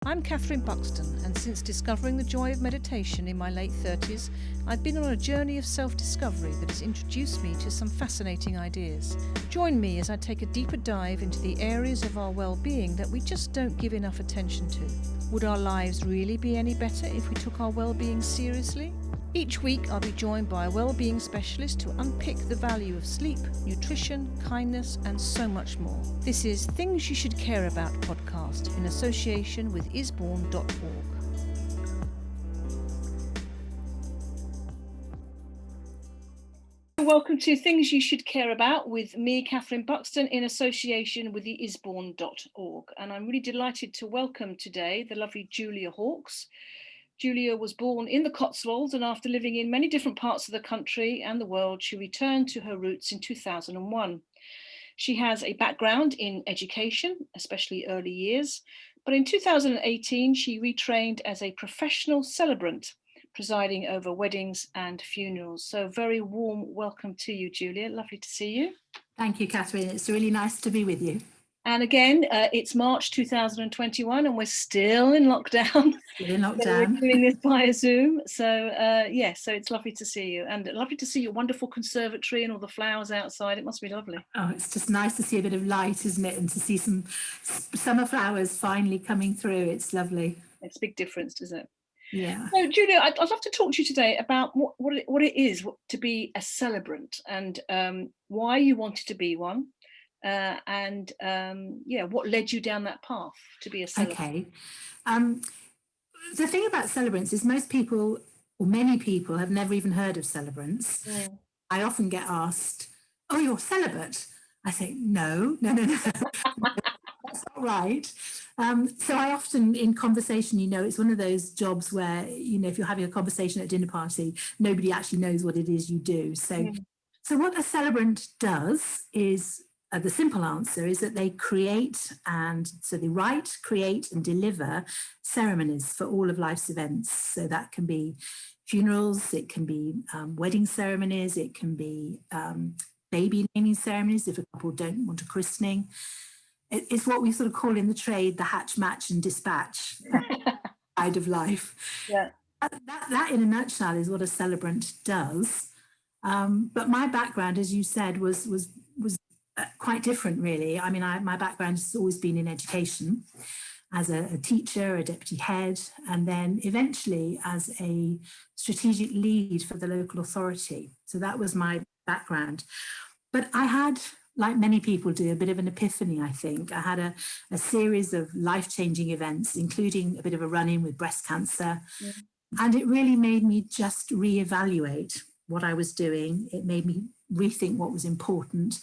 I'm Kathryn Buxton, and since discovering the joy of meditation in my late 30s, I've been on a journey of self-discovery that has introduced me to some fascinating ideas. Join me as I take a deeper dive into the areas of our well-being that we just don't give enough attention to. Would our lives really be any better if we took our well-being seriously? Each week I'll be joined by a well-being specialist to unpick the value of sleep, nutrition, kindness and so much more. This is Things You Should Care About podcast in association with Isbourne.org. Welcome to Things You Should Care About with me, Kathryn Buxton, in association with the Isbourne.org. And I'm really delighted to welcome today the lovely Julia Hawkes. Julia was born in the Cotswolds, and after living in many different parts of the country and the world, she returned to her roots in 2001. She has a background in education, especially early years, but in 2018, she retrained as a professional celebrant, presiding over weddings and funerals. So very warm welcome to you, Julia. Lovely to see you. Thank you, Kathryn. It's really nice to be with you. And again, it's March 2021 and we're still in lockdown. Still in lockdown. So we're doing this via Zoom. So so it's lovely to see you, and lovely to see your wonderful conservatory and all the flowers outside. It must be lovely. Oh, it's just nice to see a bit of light, isn't it? And to see some summer flowers finally coming through. It's lovely. It's a big difference, isn't it? Yeah. So, Julia, I'd love to talk to you today about what it is to be a celebrant, and why you wanted to be one. What led you down that path to be a celebrant? Okay. The thing about celebrants is most people, or many people, have never even heard of celebrants. Mm. I often get asked, "Oh, you're celibate?" I say, no. That's not right. So I often, in conversation, it's one of those jobs where, if you're having a conversation at a dinner party, nobody actually knows what it is you do. So what a celebrant does is, the simple answer is that they they write, create and deliver ceremonies for all of life's events. So that can be funerals, it can be wedding ceremonies, it can be baby naming ceremonies if a couple don't want a christening. It's what we sort of call in the trade the hatch, match and dispatch side of life. Yeah. That in a nutshell is what a celebrant does. But my background, as you said, was quite different, really. I mean, my background has always been in education as a teacher, a deputy head, and then eventually as a strategic lead for the local authority. So that was my background. But I had, like many people do, a bit of an epiphany, I think. I had a series of life-changing events, including a bit of a run-in with breast cancer. Yeah. And it really made me just reevaluate what I was doing. It made me rethink what was important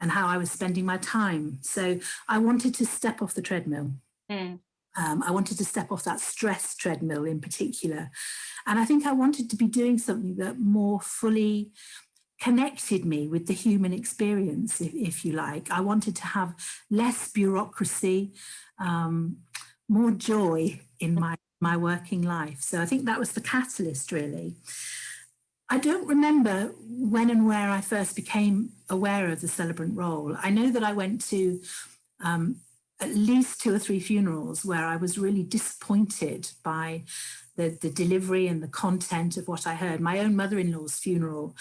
and how I was spending my time. So I wanted to step off the treadmill. I wanted to step off that stress treadmill in particular. And I think I wanted to be doing something that more fully connected me with the human experience, if you like. I wanted to have less bureaucracy, more joy in my working life. So I think that was the catalyst, really. I don't remember when and where I first became aware of the celebrant role. I know that I went to at least 2 or 3 funerals where I was really disappointed by the delivery and the content of what I heard. My own mother-in-law's funeral,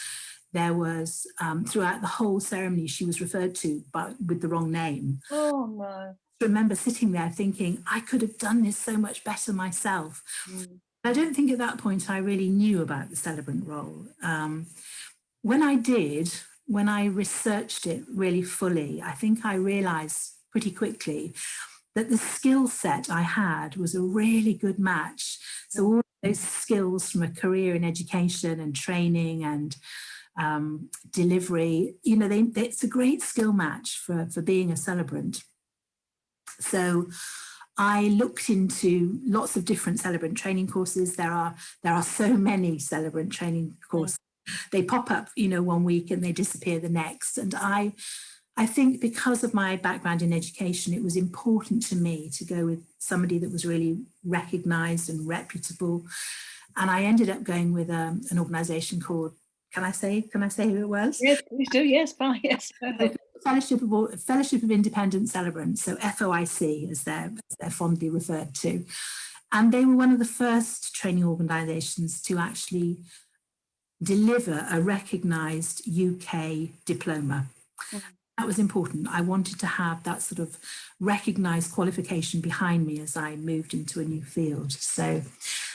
there was, throughout the whole ceremony, she was referred to with the wrong name. Oh, no. I remember sitting there thinking, I could have done this so much better myself. I don't think at that point I really knew about the celebrant role. When I researched it really fully, I think I realised pretty quickly that the skill set I had was a really good match. So all those skills from a career in education and training and delivery, it's a great skill match for being a celebrant. So I looked into lots of different celebrant training courses. There are so many celebrant training courses. They pop up, 1 week and they disappear the next. And I think because of my background in education, it was important to me to go with somebody that was really recognised and reputable. And I ended up going with an organisation called, can I say who it was? Yes, please do. Yes, fine. Yes. Fellowship of Independent Celebrants, so FOIC as they're fondly referred to. And they were one of the first training organisations to actually deliver a recognised UK diploma. That was important. I wanted to have that sort of recognised qualification behind me as I moved into a new field. So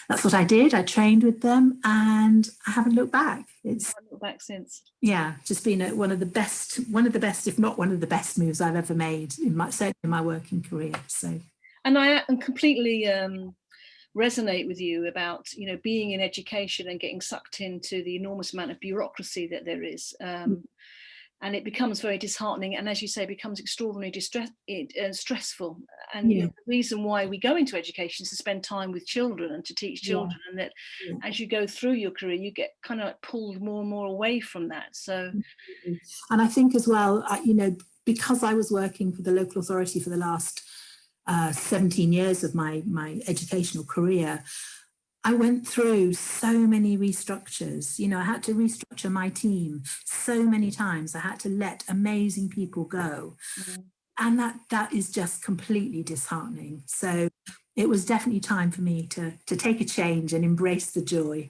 that's what I did. I trained with them and I haven't looked back. It's haven't looked back since. Yeah, just been one of the best, if not one of the best moves I've ever made certainly in my working career. So, and I completely resonate with you about, you know, being in education and getting sucked into the enormous amount of bureaucracy that there is. And it becomes very disheartening, and as you say, becomes extraordinarily stressful. And you know, the reason why we go into education is to spend time with children and to teach children, and that as you go through your career, you get kind of pulled more and more away from that. So, and I think as well, you know, because I was working for the local authority for the last 17 years of my educational career, I went through so many restructures. You know, I had to restructure my team so many times. I had to let amazing people go. And that is just completely disheartening. So it was definitely time for me to take a change and embrace the joy.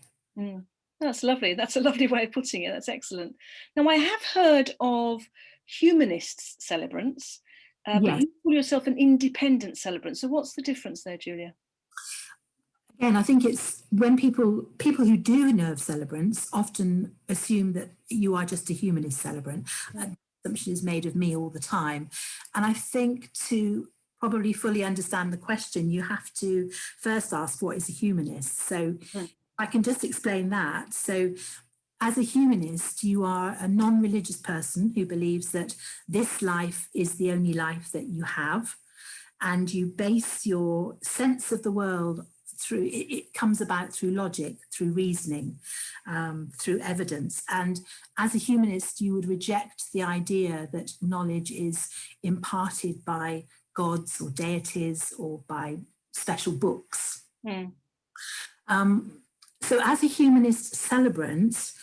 That's lovely. That's a lovely way of putting it. That's excellent. Now, I have heard of humanist celebrants, but you call yourself an independent celebrant. So what's the difference there, Julia? Again, I think it's when people who do know of celebrants often assume that you are just a humanist celebrant. That assumption is made of me all the time. And I think to probably fully understand the question, you have to first ask, what is a humanist? So I can just explain that. So as a humanist, you are a non-religious person who believes that this life is the only life that you have. And you base your sense of the world through, it comes about through logic, through reasoning, through evidence. And as a humanist, you would reject the idea that knowledge is imparted by gods or deities or by special books. So as a humanist celebrant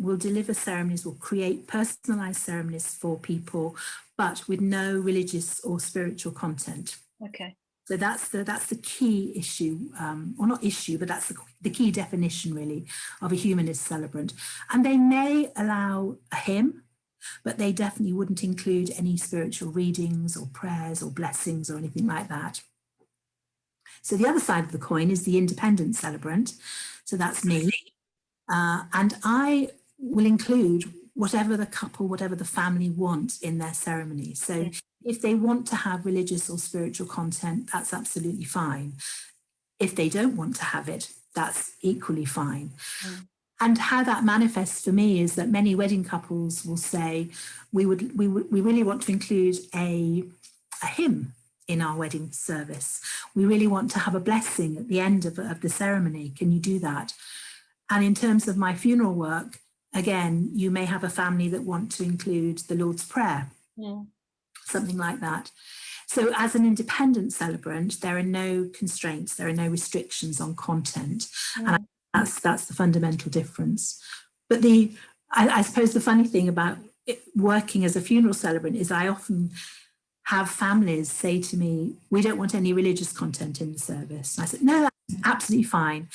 will deliver ceremonies, will create personalized ceremonies for people, but with no religious or spiritual content. Okay. So that's the key issue, or not issue, but that's the key definition really of a humanist celebrant. And they may allow a hymn, but they definitely wouldn't include any spiritual readings or prayers or blessings or anything like that. So the other side of the coin is the independent celebrant. So that's me. And I will include whatever the couple, whatever the family want in their ceremony. So if they want to have religious or spiritual content, that's absolutely fine. If they don't want to have it, that's equally fine. And how that manifests for me is that many wedding couples will say, we really want to include a hymn in our wedding service. We really want to have a blessing at the end of the ceremony. Can you do that? And in terms of my funeral work, again, you may have a family that want to include the Lord's Prayer, something like that. So as an independent celebrant, there are no constraints, there are no restrictions on content. And that's the fundamental difference. But I suppose the funny thing about working as a funeral celebrant is I often have families say to me, we don't want any religious content in the service. And I said, no, that's absolutely fine.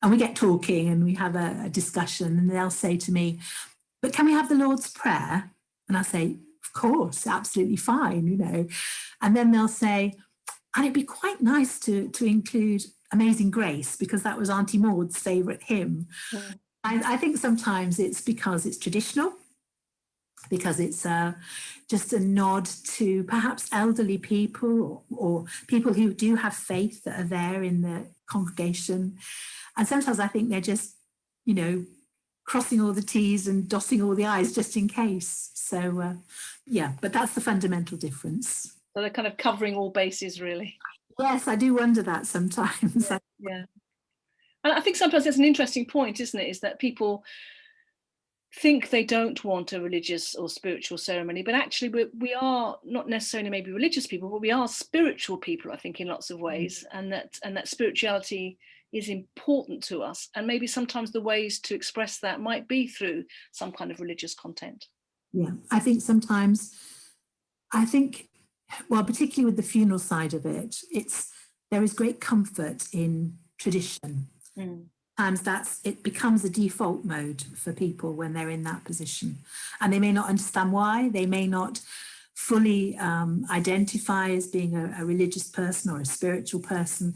And we get talking and we have a discussion, and they'll say to me, but can we have the Lord's Prayer? And I say, of course, absolutely fine, you know. And then they'll say, and it'd be quite nice to include Amazing Grace, because that was Auntie Maud's favourite hymn. I think sometimes it's because it's traditional, because it's just a nod to perhaps elderly people or people who do have faith that are there in the congregation. And sometimes I think they're just, you know, crossing all the T's and dotting all the I's just in case. So, yeah, but that's the fundamental difference. So they're kind of covering all bases, really. Yes, I do wonder that sometimes. Yeah. And I think sometimes there's an interesting point, isn't it, is that people think they don't want a religious or spiritual ceremony, but actually we are not necessarily maybe religious people, but we are spiritual people, I think, in lots of ways, and that spirituality is important to us, and maybe sometimes the ways to express that might be through some kind of religious content. Yeah, I think sometimes, well, particularly with the funeral side of it, there is great comfort in tradition. Mm. Sometimes it becomes a default mode for people when they're in that position, and they may not understand why. They may not fully identify as being a religious person or a spiritual person,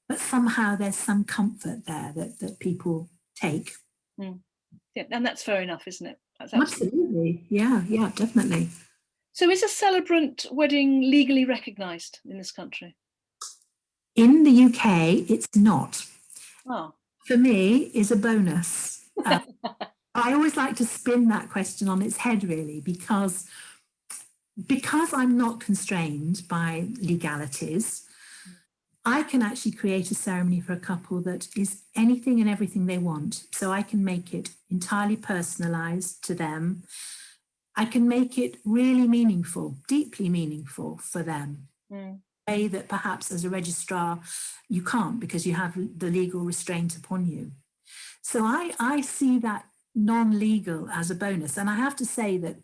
but somehow there's some comfort there that people take. Mm. Yeah, and that's fair enough, isn't it? That's absolutely. Yeah, definitely. So is a celebrant wedding legally recognised in this country? In the UK, it's not. Oh. For me, is a bonus. I always like to spin that question on its head, really, because I'm not constrained by legalities. I can actually create a ceremony for a couple that is anything and everything they want. So I can make it entirely personalised to them. I can make it really meaningful, deeply meaningful for them. Mm. A way that perhaps as a registrar you can't, because you have the legal restraint upon you. So I see that non-legal as a bonus. And I have to say that,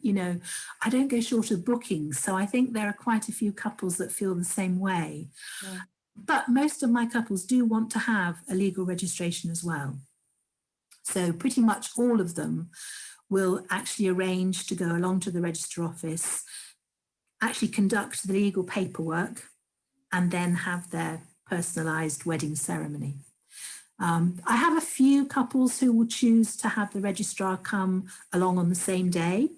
I don't go short of bookings. So I think there are quite a few couples that feel the same way. Yeah. But most of my couples do want to have a legal registration as well. So pretty much all of them will actually arrange to go along to the register office, actually conduct the legal paperwork, and then have their personalised wedding ceremony. I have a few couples who will choose to have the registrar come along on the same day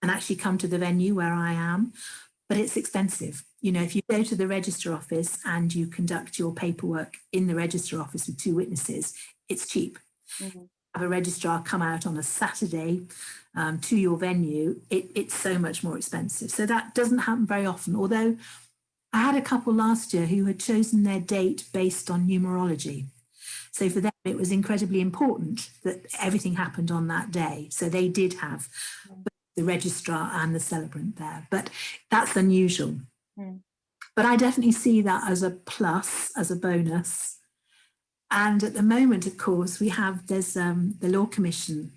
and actually come to the venue where I am, but it's expensive. If you go to the register office and you conduct your paperwork in the register office with 2 witnesses, it's cheap. Mm-hmm. Have a registrar come out on a Saturday to your venue, it's so much more expensive. So that doesn't happen very often, although I had a couple last year who had chosen their date based on numerology. So for them, it was incredibly important that everything happened on that day. So they did have the registrar and the celebrant there, but that's unusual. Mm. But I definitely see that as a plus, as a bonus. And at the moment, of course, there's the Law Commission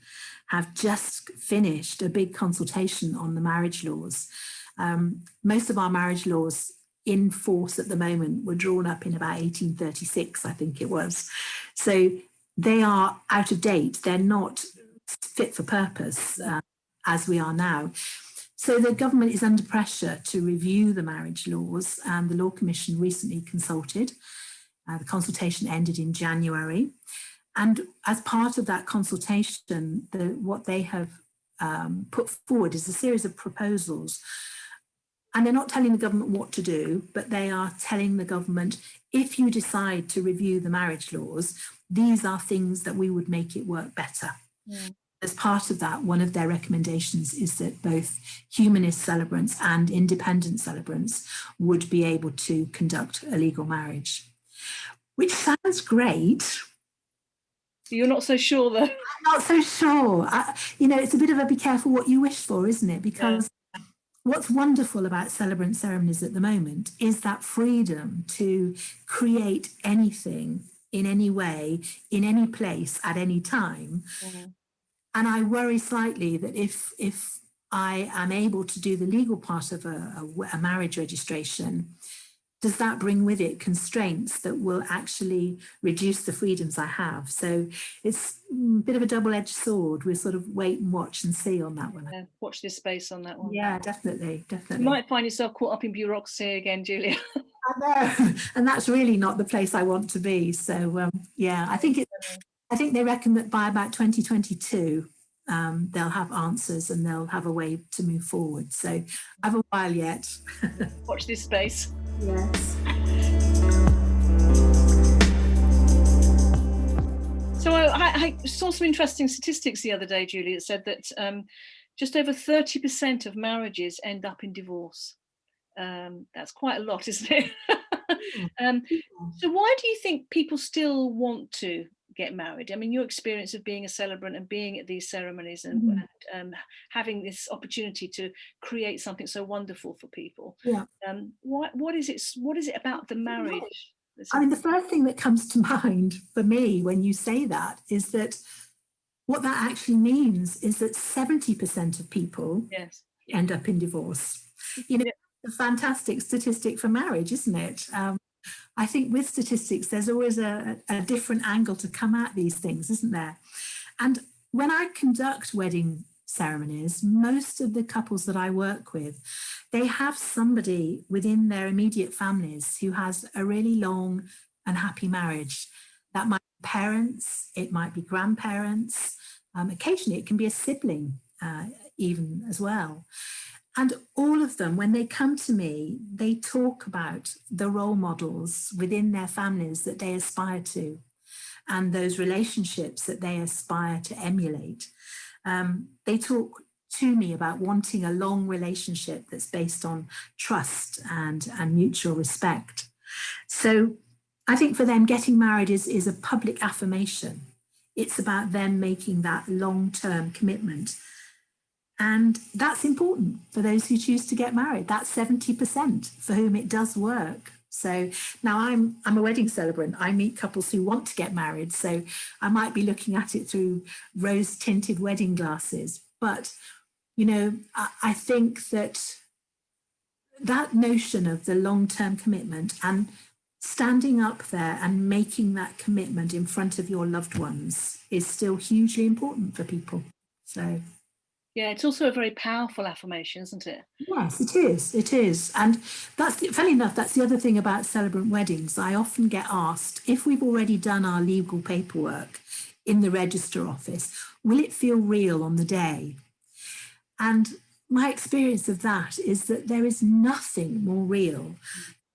have just finished a big consultation on the marriage laws. Most of our marriage laws in force at the moment were drawn up in about 1836, I think it was. So they are out of date. They're not fit for purpose as we are now. So the government is under pressure to review the marriage laws, and the Law Commission recently consulted. The consultation ended in January. And as part of that consultation, what they have put forward is a series of proposals. And they're not telling the government what to do, but they are telling the government, if you decide to review the marriage laws, these are things that we would make it work better. Yeah. As part of that, one of their recommendations is that both humanist celebrants and independent celebrants would be able to conduct a legal marriage, which sounds great. You're not so sure, though. I'm not so sure. It's a bit of a be careful what you wish for, isn't it? Because what's wonderful about celebrant ceremonies at the moment is that freedom to create anything in any way, in any place, at any time. Mm-hmm. And I worry slightly that if I am able to do the legal part of a marriage registration, does that bring with it constraints that will actually reduce the freedoms I have? So it's a bit of a double-edged sword. We'll sort of wait and watch and see on that one. Watch this space on that one. Yeah, definitely. You might find yourself caught up in bureaucracy again, Julia. I know, and that's really not the place I want to be. So I think they reckon that by about 2022, they'll have answers and they'll have a way to move forward. So I have a while yet. Watch this space. Yes. So I saw some interesting statistics the other day, Julie, that said that just over 30% of marriages end up in divorce. That's quite a lot, isn't it? So why do you think people still want to get married? I mean, your experience of being a celebrant and being at these ceremonies and having this opportunity to create something so wonderful for people. Yeah. What is it about the marriage? I mean, the first thing that comes to mind for me when you say that is that what that actually means is that 70% of people Yes. end up in divorce. You know, Yeah. a fantastic statistic for marriage, isn't it? I think with statistics, there's always a different angle to come at these things, isn't there? And when I conduct wedding ceremonies, most of the couples that I work with, they have somebody within their immediate families who has a really long and happy marriage. That might be parents, it might be grandparents, occasionally it can be a sibling even as well. And all of them, when they come to me, they talk about the role models within their families that they aspire to and those relationships that they aspire to emulate. They talk to me about wanting a long relationship that's based on trust and mutual respect. So I think for them, getting married is a public affirmation. It's about them making that long-term commitment. And that's important for those who choose to get married. That's 70% for whom it does work. So now I'm a wedding celebrant. I meet couples who want to get married. So I might be looking at it through rose-tinted wedding glasses. But, you know, I think that notion of the long-term commitment and standing up there and making that commitment in front of your loved ones is still hugely important for people. So yeah, it's also a very powerful affirmation, isn't it? yes, it is. It is. And that's, funny enough, that's the other thing about celebrant weddings. I often get asked if we've already done our legal paperwork in the register office, will it feel real on the day? And my experience of that is that there is nothing more real.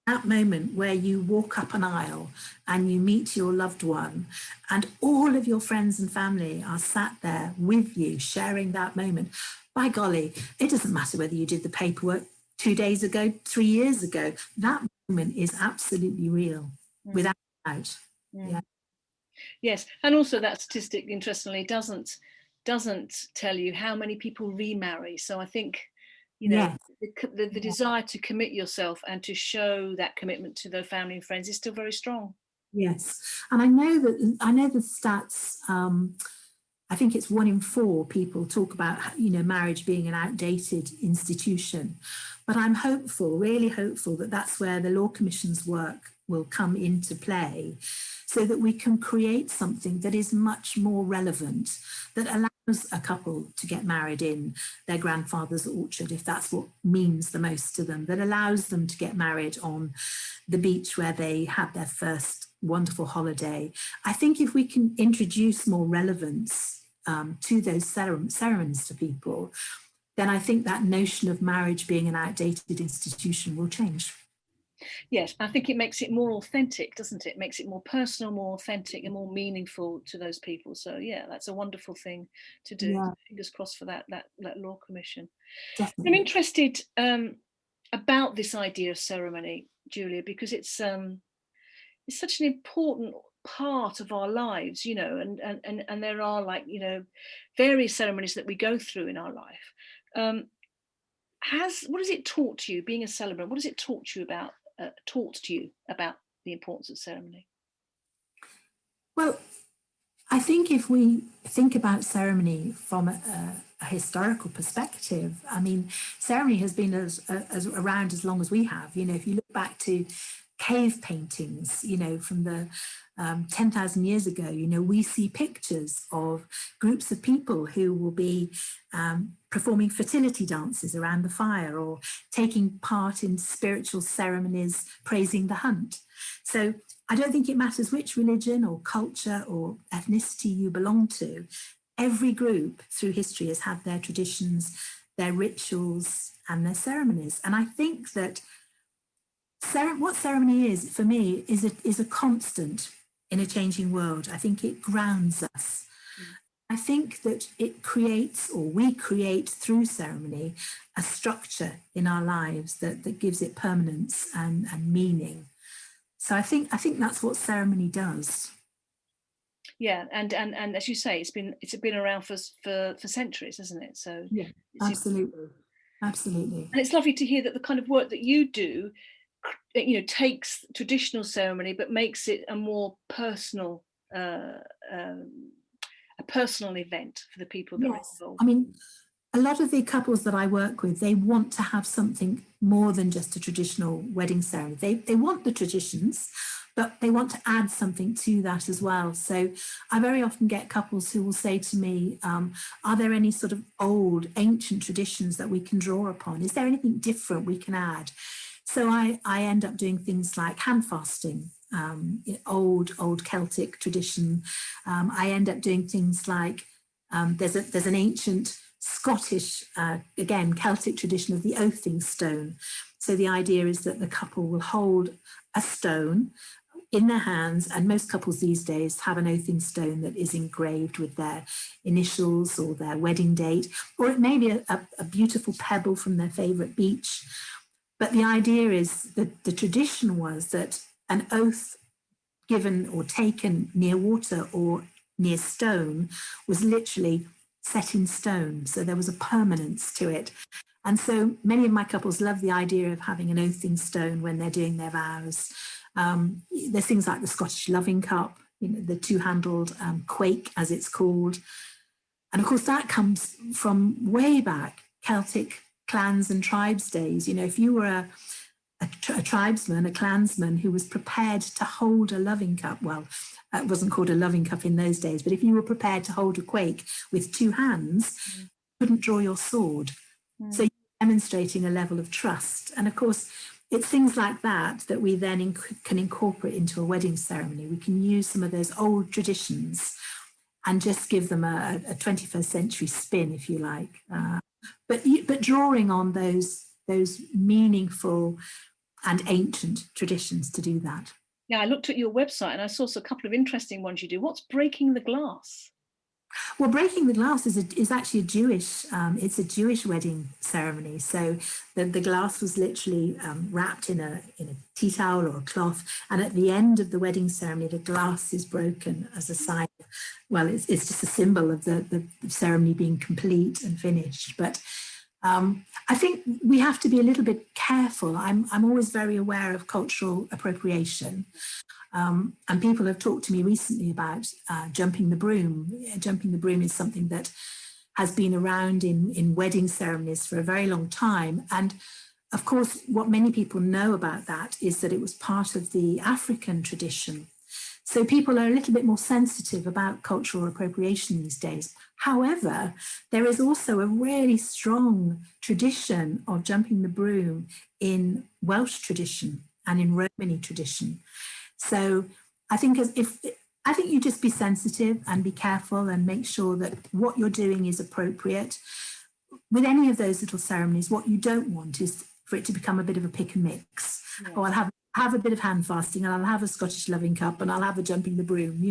That moment where you walk up an aisle and you meet your loved one and all of your friends and family are sat there with you sharing that moment. By golly, it doesn't matter whether you did the paperwork 2 days ago, 3 years ago, that moment is absolutely real, without doubt. Yeah. Yes, and also that statistic, interestingly, doesn't tell you how many people remarry. So I think, you know, the desire to commit yourself and to show that commitment to their family and friends is still very strong. Yes, and I know the stats. I think it's 1 in 4 people talk about, you know, marriage being an outdated institution, but I'm hopeful, really hopeful, that that's where the Law Commission's work will come into play, so that we can create something that is much more relevant, that allows a couple to get married in their grandfather's orchard, if that's what means the most to them, that allows them to get married on the beach where they had their first wonderful holiday. I think if we can introduce more relevance to those ceremonies to people, then I think that notion of marriage being an outdated institution will change. Yes, I think it makes it more authentic, doesn't it? It makes it more personal, more authentic and more meaningful to those people. So yeah, that's a wonderful thing to do. Yeah. Fingers crossed for that Law Commission. Definitely. I'm interested about this idea of ceremony, Julia, because it's such an important part of our lives, you know, and there are, like, you know, various ceremonies that we go through in our life. What has it taught you, being a celebrant? What has it taught you about the importance of ceremony? Well, I think if we think about ceremony from a historical perspective, I mean, ceremony has been as around as long as we have. You know, if you look back to cave paintings, you know, from the 10,000 years ago, you know, we see pictures of groups of people who will be performing fertility dances around the fire or taking part in spiritual ceremonies praising the hunt. So I don't think it matters which religion or culture or ethnicity you belong to. Every group through history has had their traditions, their rituals, and their ceremonies. And I think that what ceremony is, for me, is a constant in a changing world. I think it grounds us. I think that it creates, or we create through ceremony, a structure in our lives that gives it permanence and meaning. So I think that's what ceremony does. Yeah, and as you say, it's been around for centuries, hasn't it? So yeah, absolutely. And it's lovely to hear that the kind of work that you do, you know, takes traditional ceremony but makes it a more personal personal event for the people that are involved. I mean, a lot of the couples that I work with, they want to have something more than just a traditional wedding ceremony. They want the traditions, but they want to add something to that as well. So I very often get couples who will say to me, are there any sort of old, ancient traditions that we can draw upon? Is there anything different we can add? So I end up doing things like hand fasting, old Celtic tradition. I end up doing things like there's an ancient Scottish, again, Celtic tradition of the oathing stone. So the idea is that the couple will hold a stone in their hands, and most couples these days have an oathing stone that is engraved with their initials or their wedding date, or it may be a beautiful pebble from their favourite beach. But the idea is that the tradition was that an oath given or taken near water or near stone was literally set in stone. So there was a permanence to it. And so many of my couples love the idea of having an oathing stone when they're doing their vows. There's things like the Scottish loving cup, the two-handled quake, as it's called. And of course, that comes from way back, Celtic clans and tribes days. If you were a tribesman, a clansman who was prepared to hold a loving cup, well, it wasn't called a loving cup in those days, but if you were prepared to hold a quake with two hands, you couldn't draw your sword. So you're demonstrating a level of trust. And of course, it's things like that we then can incorporate into a wedding ceremony. We can use some of those old traditions and just give them a 21st century spin, if you like. But drawing on those meaningful and ancient traditions to do that. Yeah, I looked at your website and I saw a couple of interesting ones you do. What's breaking the glass? Well, breaking the glass is actually it's a Jewish wedding ceremony. So the glass was literally wrapped in a tea towel or a cloth, and at the end of the wedding ceremony, the glass is broken as a sign. Well, it's just a symbol of the ceremony being complete and finished. But I think we have to be a little bit careful. I'm always very aware of cultural appropriation. And people have talked to me recently about jumping the broom. Jumping the broom is something that has been around in wedding ceremonies for a very long time. And of course, what many people know about that is that it was part of the African tradition. So people are a little bit more sensitive about cultural appropriation these days. However, there is also a really strong tradition of jumping the broom in Welsh tradition and in Romany tradition. So I think you just be sensitive and be careful and make sure that what you're doing is appropriate. With any of those little ceremonies, what you don't want is for it to become a bit of a pick and mix. Yeah. Oh, I'll have a bit of hand fasting, and I'll have a Scottish loving cup, and I'll have a jumping the broom.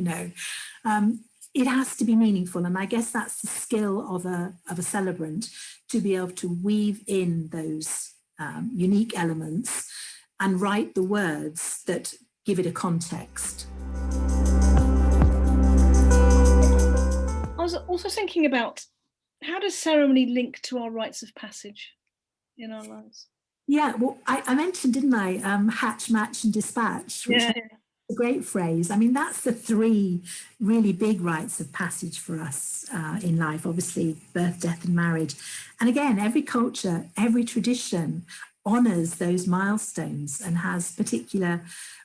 It has to be meaningful, and I guess that's the skill of a celebrant, to be able to weave in those unique elements and write the words that give it a context. I was also thinking about, how does ceremony link to our rites of passage in our lives? Yeah, well, I mentioned, didn't I, hatch, match and dispatch, which is a great phrase. I mean, that's the three really big rites of passage for us in life, obviously birth, death and marriage. And again, every culture, every tradition honours those milestones and has particular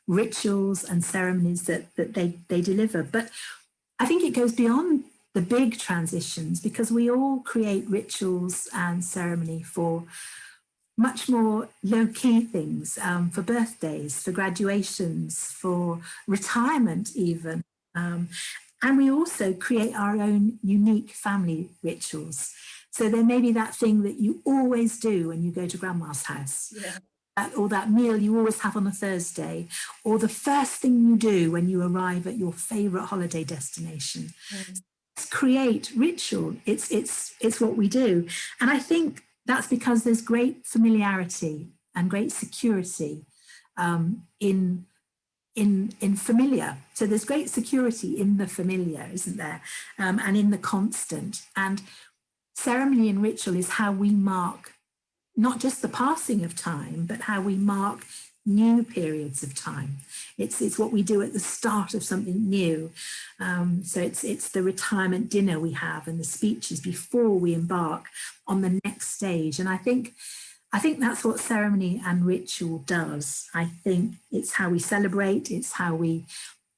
rituals and ceremonies that they deliver. But I think it goes beyond the big transitions, because we all create rituals and ceremony for much more low-key things, for birthdays, for graduations, for retirement even. And we also create our own unique family rituals. So there may be that thing that you always do when you go to grandma's house. Yeah. Or that meal you always have on a Thursday, or the first thing you do when you arrive at your favourite holiday destination. Create ritual. It's what we do. And I think that's because there's great familiarity and great security in familiar. So there's great security in the familiar, isn't there? And in the constant. And ceremony and ritual is how we mark not just the passing of time, but how we mark new periods of time. It's what we do at the start of something new. So it's the retirement dinner we have and the speeches before we embark on the next stage. And I think that's what ceremony and ritual does. I think it's how we celebrate, it's how we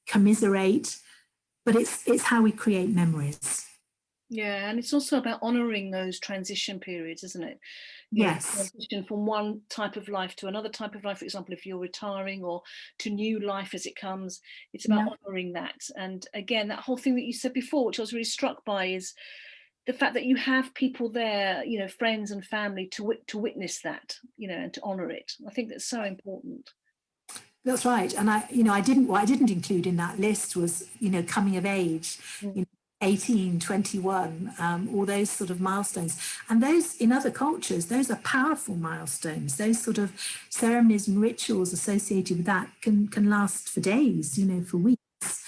commiserate, but it's how we create memories. Yeah, and it's also about honouring those transition periods, isn't it? Yes. Transition from one type of life to another type of life, for example, if you're retiring, or to new life as it comes. It's about honouring that. And again, that whole thing that you said before, which I was really struck by, is the fact that you have people there, friends and family, to witness that, and to honour it. I think that's so important. That's right. And what I didn't include in that list was, coming of age, 18, 21, all those sort of milestones. And those, in other cultures, those are powerful milestones. Those sort of ceremonies and rituals associated with that can last for days, for weeks.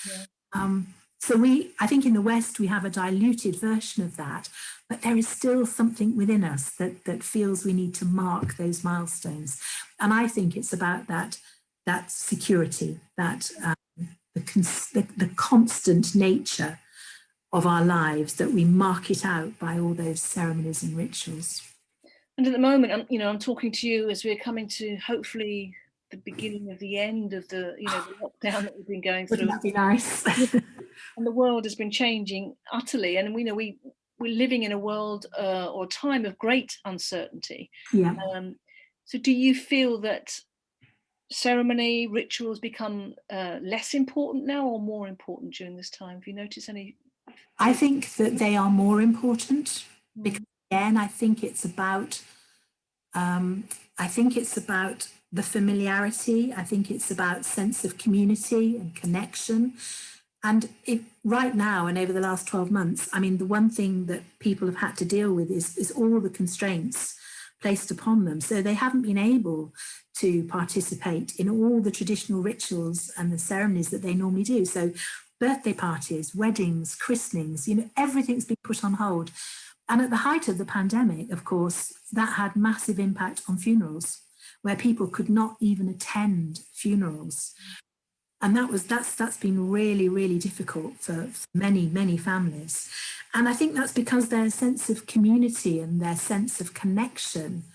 Yeah. So I think in the West, we have a diluted version of that, but there is still something within us that feels we need to mark those milestones. And I think it's about that security, that the constant nature of our lives, that we mark it out by all those ceremonies and rituals. And at the moment, I'm talking to you as we're coming to hopefully the beginning of the end of the lockdown that we've been going through. Wouldn't that be nice? And the world has been changing utterly, and we know we're living in a world or a time of great uncertainty. Yeah. So do you feel that ceremony, rituals become less important now or more important during this time? Have you noticed any? I think that they are more important because, again, I think it's about the familiarity. I think it's about sense of community and connection. And right now and over the last 12 months, I mean, the one thing that people have had to deal with is all the constraints placed upon them. So they haven't been able to participate in all the traditional rituals and the ceremonies that they normally do. So birthday parties, weddings, christenings, everything's been put on hold. And at the height of the pandemic, of course, that had massive impact on funerals, where people could not even attend funerals. And that's been really, really difficult for many, many families. And I think that's because their sense of community and their sense of connection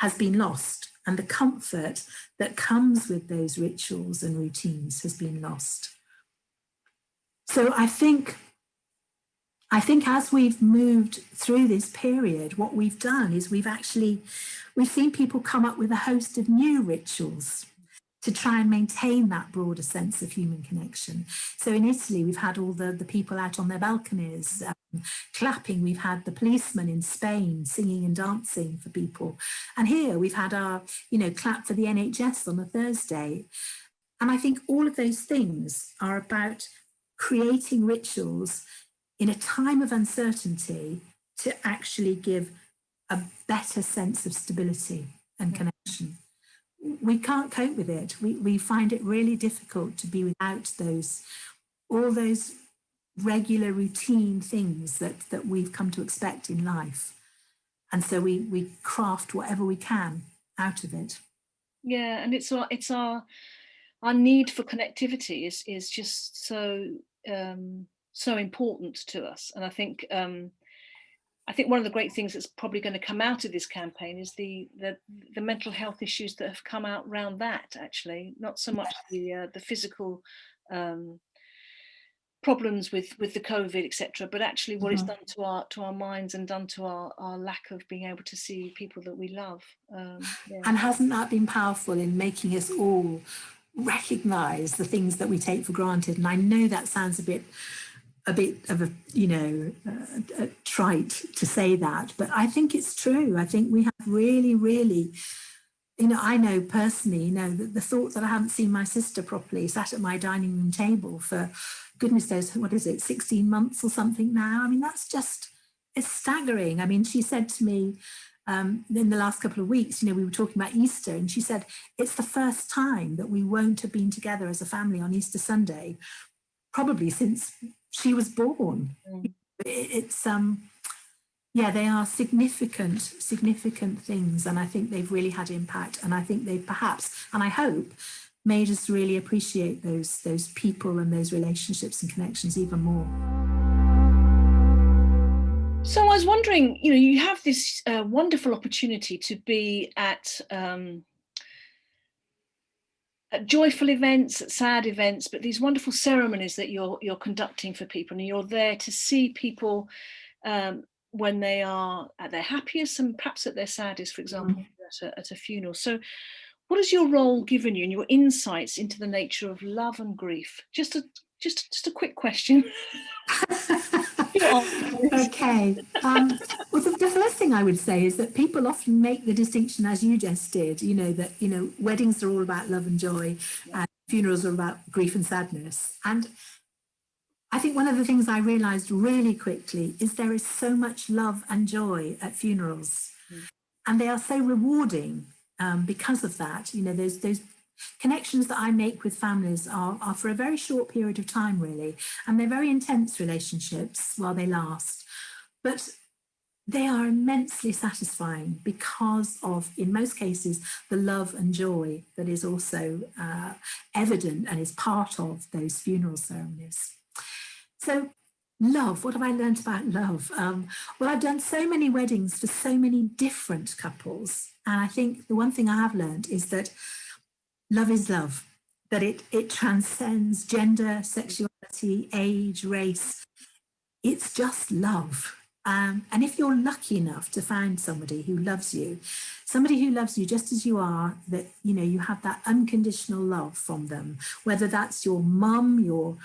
has been lost. And the comfort that comes with those rituals and routines has been lost. So I think as we've moved through this period, what we've done is we've seen people come up with a host of new rituals to try and maintain that broader sense of human connection. So in Italy, we've had all the people out on their balconies clapping. We've had the policemen in Spain singing and dancing for people. And here we've had our, clap for the NHS on a Thursday. And I think all of those things are about creating rituals in a time of uncertainty to actually give a better sense of stability and connection. We can't cope with it. We find it really difficult to be without all those regular routine things that we've come to expect in life. And so we craft whatever we can out of it. Yeah, and it's our need for connectivity is just so important to us. And I think one of the great things that's probably going to come out of this campaign is the mental health issues that have come out around that, actually, not so much the physical problems with the COVID, etc., but actually what it's done to our minds and done to our lack of being able to see people that we love. And hasn't that been powerful in making us all recognise the things that we take for granted? And I know that sounds a bit of a trite to say that, but I think it's true. I think we have really, really, I know personally, the thought that I haven't seen my sister properly sat at my dining room table for goodness knows, 16 months or something now. I mean, it's staggering. I mean, she said to me in the last couple of weeks, we were talking about Easter, and she said, it's the first time that we won't have been together as a family on Easter Sunday, probably since she was born. It's Yeah, they are significant things, and I think they've really had impact, and I think they've perhaps, and I hope, made us really appreciate those people and those relationships and connections even more. So I was wondering, you know, you have this wonderful opportunity to be at joyful events, at sad events, but these wonderful ceremonies that you're conducting for people, and you're there to see people when they are at their happiest and perhaps at their saddest, for example, at a funeral. So what has your role given you and your insights into the nature of love and grief? Just a quick question. Okay. Well, the first thing I would say is that people often make the distinction, as you just did, you know, that, you know, weddings are all about love and joy, and funerals are about grief and sadness. And I think one of the things I realized really quickly is there is so much love and joy at funerals, and they are so rewarding because of that. You know, those connections that I make with families are for a very short period of time, really, and they're very intense relationships while they last. But they are immensely satisfying because of, in most cases, the love and joy that is also evident and is part of those funeral ceremonies. So love, what have I learned about love? Well, I've done so many weddings for so many different couples. And I think the one thing I have learned is that love is love, that it transcends gender, sexuality, age, race. It's just love. And if you're lucky enough to find somebody who loves you just as you are, that, you know, you have that unconditional love from them, whether that's your mum, your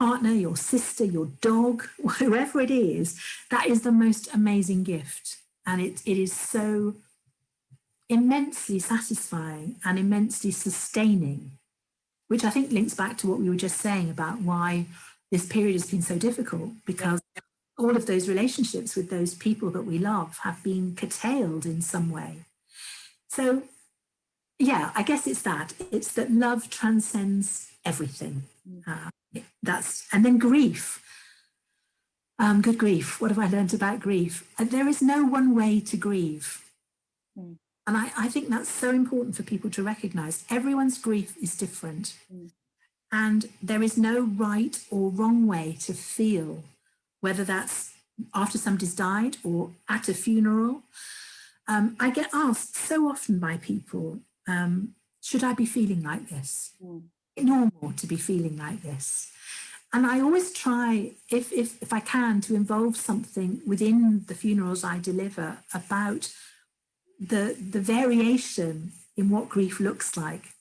partner, your sister, your dog, whoever it is, that is the most amazing gift. And it is so immensely satisfying and immensely sustaining, which I think links back to what we were just saying about why this period has been so difficult, because all of those relationships with those people that we love have been curtailed in some way. So, yeah, I guess it's that love transcends everything. And then grief. Good grief. What have I learned about grief? There is no one way to grieve. And I think that's so important for people to recognize. Everyone's grief is different. And there is no right or wrong way to feel, whether that's after somebody's died or at a funeral. I get asked so often by people, should I be feeling like this? Is it normal to be feeling like this? And I always try, if I can, to involve something within the funerals I deliver about the variation in what grief looks like,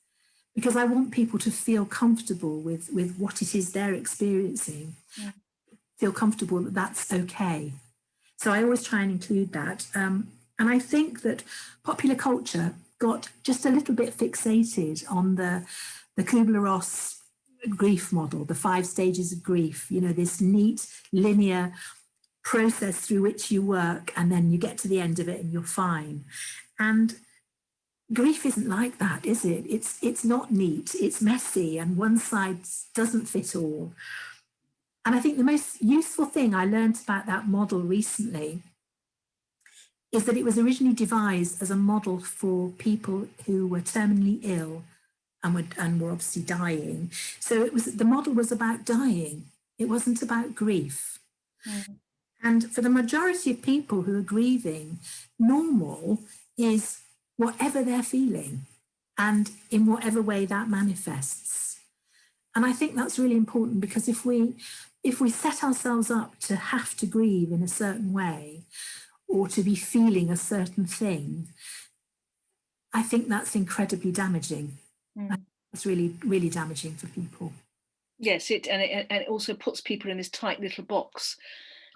because I want people to feel comfortable with what it is they're experiencing, feel comfortable that that's okay. So I always try and include that. And I think that popular culture got just a little bit fixated on the Kubler-Ross grief model, the 5 stages of grief, you know, this neat, linear process through which you work, and then you get to the end of it and you're fine. And grief isn't like that, is it? It's not neat, it's messy, and one side doesn't fit all. And I think the most useful thing I learned about that model recently is that it was originally devised as a model for people who were terminally ill and were obviously dying. So the model was about dying. It wasn't about grief. And for the majority of people who are grieving, normal is whatever they're feeling and in whatever way that manifests. And I think that's really important, because if we set ourselves up to have to grieve in a certain way or to be feeling a certain thing, I think that's incredibly damaging. It's really, really damaging for people. Yes, it also puts people in this tight little box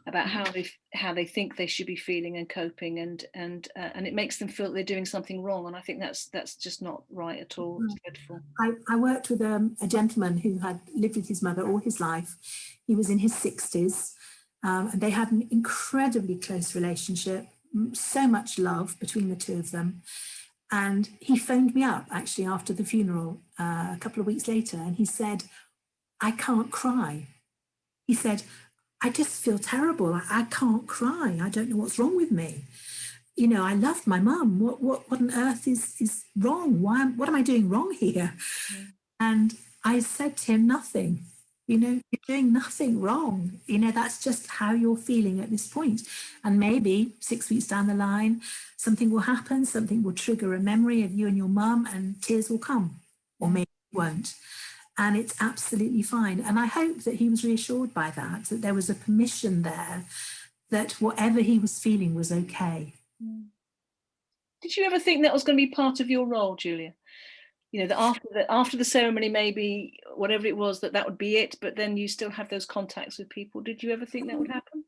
about how they think they should be feeling and coping, and it makes them feel they're doing something wrong. And I think that's just not right at all. It's dreadful. I worked with a gentleman who had lived with his mother all his life. He was in his 60s, and they had an incredibly close relationship, so much love between the two of them. And he phoned me up actually after the funeral a couple of weeks later, and he said, I can't cry. He said, I just feel terrible. I can't cry. I don't know what's wrong with me. You know, I loved my mum. What on earth is wrong? What am I doing wrong here? Mm. And I said to him, nothing. You know, you're doing nothing wrong. You know, that's just how you're feeling at this point. And maybe 6 weeks down the line, something will happen, something will trigger a memory of you and your mum, and tears will come, or maybe it won't. And it's absolutely fine. And I hope that he was reassured by that there was a permission there, that whatever he was feeling was okay. Did you ever think that was going to be part of your role, Julia? You know, that after the ceremony, maybe whatever it was, that would be it, but then you still have those contacts with people. Did you ever think that would happen?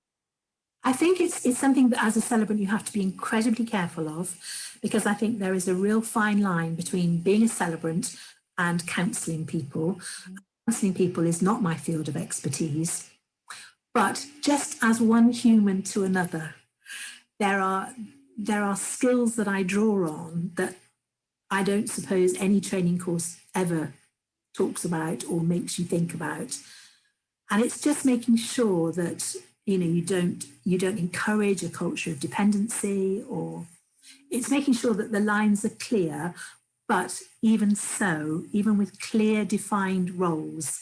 I think it's something that as a celebrant you have to be incredibly careful of, because I think there is a real fine line between being a celebrant and counselling people. Counselling people is not my field of expertise, but just as one human to another, there are skills that I draw on that I don't suppose any training course ever talks about or makes you think about. And it's just making sure that, you know, you don't encourage a culture of dependency, or it's making sure that the lines are clear. But even so, even with clear defined roles,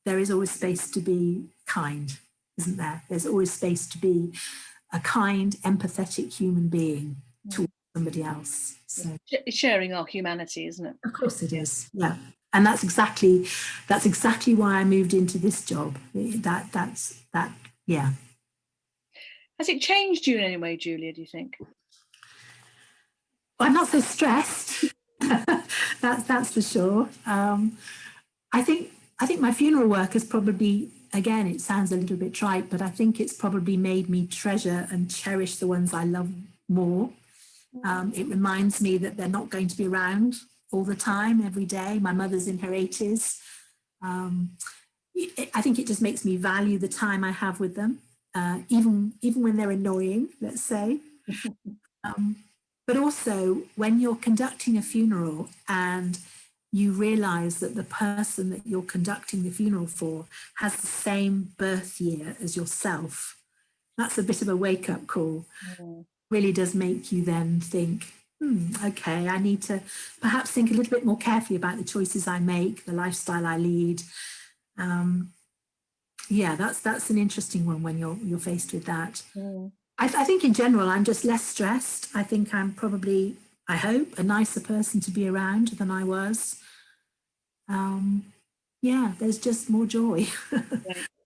there is always space to be kind, isn't there? There's always space to be a kind, empathetic human being towards somebody else. So it's sharing our humanity, isn't it? Of course it is. Yeah. And that's exactly why I moved into this job. Yeah. Has it changed you in any way, Julia, do you think? Well, I'm not so stressed. That's for sure. I think my funeral work has probably, again, it sounds a little bit trite, but I think it's probably made me treasure and cherish the ones I love more. It reminds me that they're not going to be around all the time, every day. My mother's in her 80s. I think it just makes me value the time I have with them, even when they're annoying, let's say. But also, when you're conducting a funeral and you realise that the person that you're conducting the funeral for has the same birth year as yourself, that's a bit of a wake-up call. Really does make you then think, okay, I need to perhaps think a little bit more carefully about the choices I make, the lifestyle I lead. Yeah, that's an interesting one when you're faced with that. I think in general, I'm just less stressed. I think I'm probably, I hope, a nicer person to be around than I was. Yeah, there's just more joy,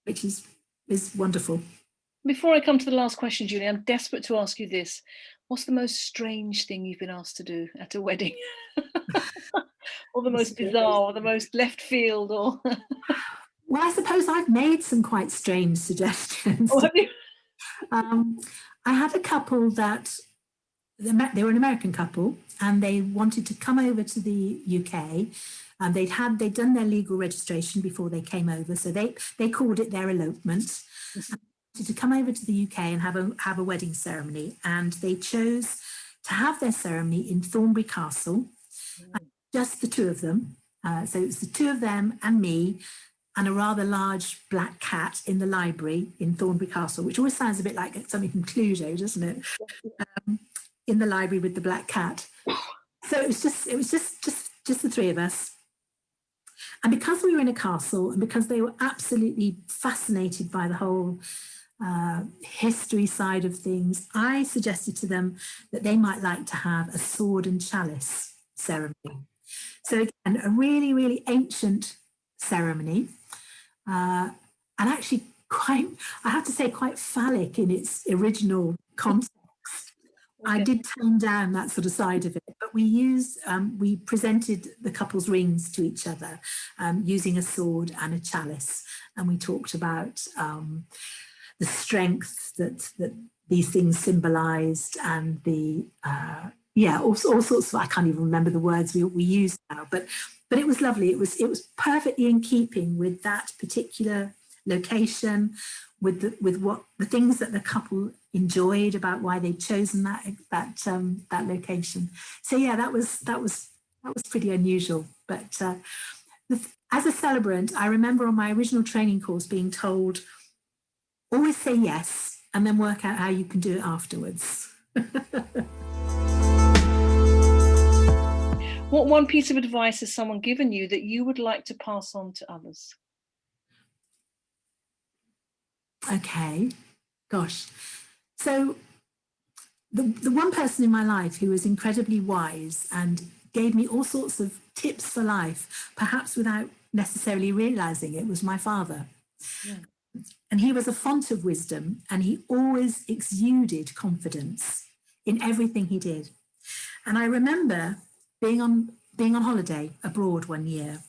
which is wonderful. Before I come to the last question, Julia, I'm desperate to ask you this. What's the most strange thing you've been asked to do at a wedding? Or the most bizarre, or the most left field, or... Well, I suppose I've made some quite strange suggestions. Oh, have you? I had a couple that, they were an American couple, and they wanted to come over to the UK. And they'd done their legal registration before they came over, so they called it their elopement. To come over to the UK and have a wedding ceremony, and they chose to have their ceremony in Thornbury Castle, just the two of them. So it was the two of them and me, and a rather large black cat in the library in Thornbury Castle, which always sounds a bit like something from Cluedo, doesn't it? In the library with the black cat. So it was just the three of us. And because we were in a castle, and because they were absolutely fascinated by the whole history side of things, I suggested to them that they might like to have a sword and chalice ceremony. So again, a really, really ancient ceremony, and actually quite, I have to say, quite phallic in its original context. Okay. I did tone down that sort of side of it, but we presented the couple's rings to each other using a sword and a chalice, and we talked about the strength that these things symbolised, and the all sorts of, I can't even remember the words we used now, but it was lovely. It was perfectly in keeping with that particular location, with what the things that the couple enjoyed about why they'd chosen that location. So yeah, that was pretty unusual. But as a celebrant, I remember on my original training course being told always say yes and then work out how you can do it afterwards. What one piece of advice has someone given you that you would like to pass on to others? Okay, gosh. So the one person in my life who was incredibly wise and gave me all sorts of tips for life, perhaps without necessarily realizing it, was my father. Yeah. And he was a font of wisdom, and he always exuded confidence in everything he did. And I remember being on holiday abroad one year,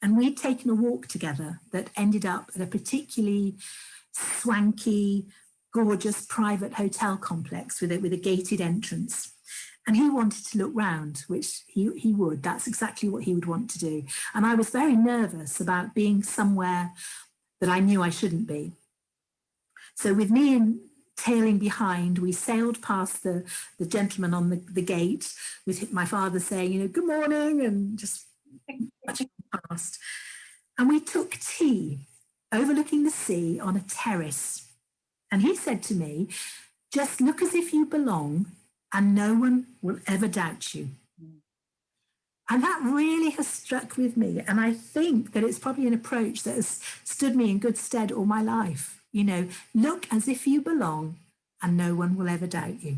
and we'd taken a walk together that ended up at a particularly swanky, gorgeous private hotel complex with a gated entrance. And he wanted to look round, which he would. That's exactly what he would want to do. And I was very nervous about being somewhere that I knew I shouldn't be. So with me tailing behind, we sailed past the gentleman on the gate with my father saying, good morning, and just watching past. And we took tea overlooking the sea on a terrace. And he said to me, just look as if you belong and no one will ever doubt you. And that really has struck with me. And I think that it's probably an approach that has stood me in good stead all my life. Look as if you belong and no one will ever doubt you.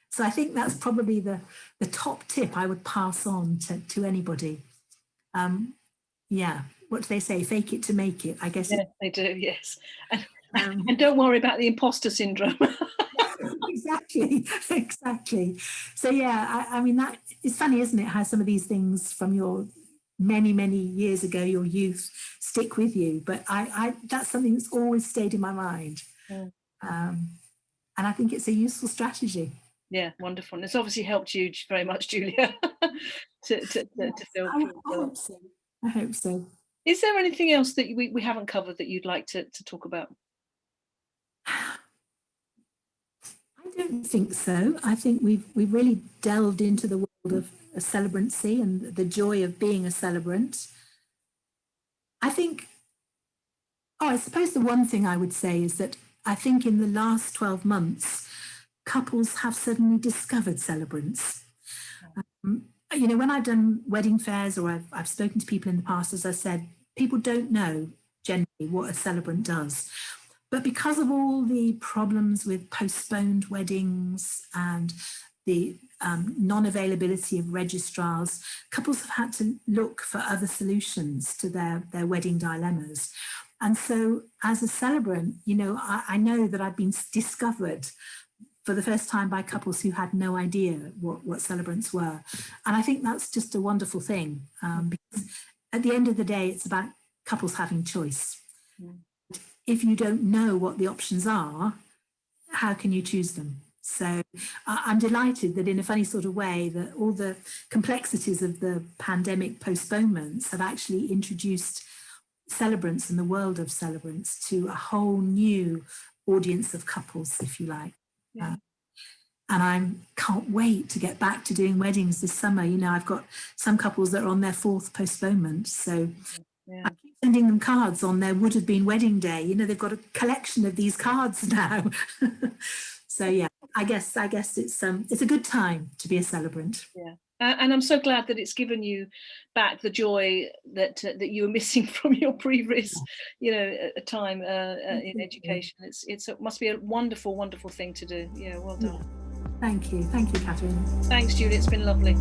So I think that's probably the top tip I would pass on to anybody. What do they say? Fake it to make it, I guess. Yes, they do, yes. And don't worry about the imposter syndrome. Exactly. So I mean, that it's funny, isn't it, how some of these things from your many years ago, your youth, stick with you. But I that's something that's always stayed in my mind. And I think it's a useful strategy. Yeah, wonderful. And it's obviously helped you very much, Julia, to feel. I hope so. Is there anything else that we haven't covered that you'd like to talk about? I don't think so. I think we've really delved into the world of celebrancy and the joy of being a celebrant. I suppose the one thing I would say is that I think in the last 12 months, couples have suddenly discovered celebrants. When I've done wedding fairs or I've spoken to people in the past, as I said, people don't know generally what a celebrant does. But because of all the problems with postponed weddings and the non-availability of registrars, couples have had to look for other solutions to their wedding dilemmas. And so as a celebrant, I know that I've been discovered for the first time by couples who had no idea what celebrants were. And I think that's just a wonderful thing, because at the end of the day, it's about couples having choice. If you don't know what the options are, how can you choose them? So I'm delighted that in a funny sort of way that all the complexities of the pandemic postponements have actually introduced celebrants and the world of celebrants to a whole new audience of couples, if you like. Yeah. And I can't wait to get back to doing weddings this summer. I've got some couples that are on their 4th postponement. So I keep sending them cards on their would have been wedding day. They've got a collection of these cards now. So I guess it's a good time to be a celebrant. Yeah. And I'm so glad that it's given you back the joy that you were missing from your previous, time in education. It must be a wonderful thing to do. Yeah, well done. Thank you, Kathryn. Thanks, Julie. It's been lovely.